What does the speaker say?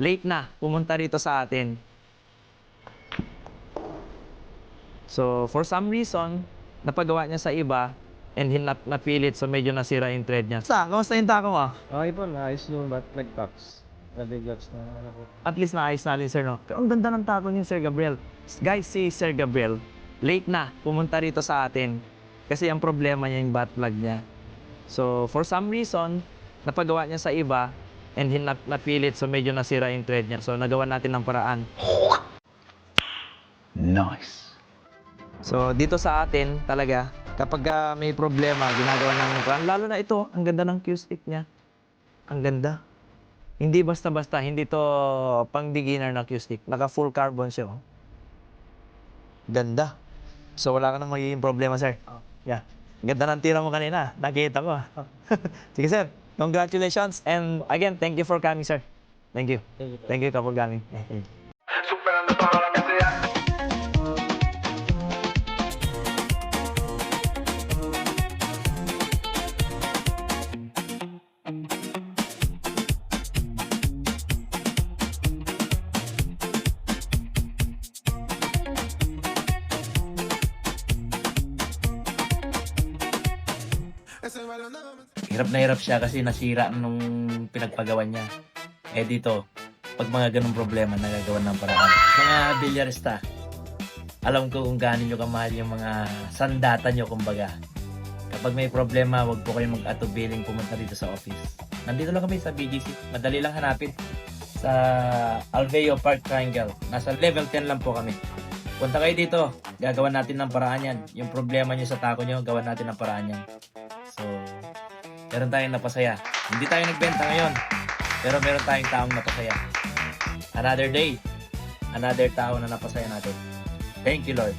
late na pumunta rito sa atin. So, for some reason, napagawa niya sa iba and napilit, so medyo nasira yung thread niya. Kamusta yung tako mo? Okay po, naayos yung ba't nag-tax. Nag-tax na ako. At least naayos natin, sir, no? Pero ang ganda ng tako niya, Sir Gabriel. Guys, si Sir Gabriel, late na pumunta rito sa atin kasi ang problema niya yung butt plug niya. So, for some reason, napagawa niya sa iba and napilit, so medyo nasira yung thread niya. So, nagawa natin ng paraan. Nice. So, dito sa atin, talaga, kapag may problema, ginagawa namin ng paraan. Lalo na ito, ang ganda ng Q-stick niya. Ang ganda. Hindi basta-basta, hindi to pang beginner na Q-stick. Naka full carbon siya. Oh. Ganda. So, wala ka nang magiging problema, sir. Yeah. Ganda ng tira mo kanina. Nakita ko. Sige, sir. Congratulations. And again, thank you for coming, sir. Thank you. Thank you, Kapag-gaming. Hirap na hirap siya kasi nasira nung pinagpagawan niya. Eh dito, pag mga ganong problema, nagagawan ng paraan. Mga bilyarista, alam ko kung gaano nyo kamahal yung mga sandata nyo, kumbaga. Kapag may problema, wag po kayong mag-atubiling pumunta dito sa office. Nandito lang kami sa BGC. Madali lang hanapin. Sa Alveo Park Triangle. Nasa level 10 lang po kami. Punta kayo dito, gagawan natin ng paraan yan. Yung problema nyo sa tako nyo, gawan natin ng paraan yan. So, meron tayong napasaya. Hindi tayo nagbenta ngayon, pero meron tayong taong napasaya. Another day, another tao na napasaya natin. Thank you, Lord.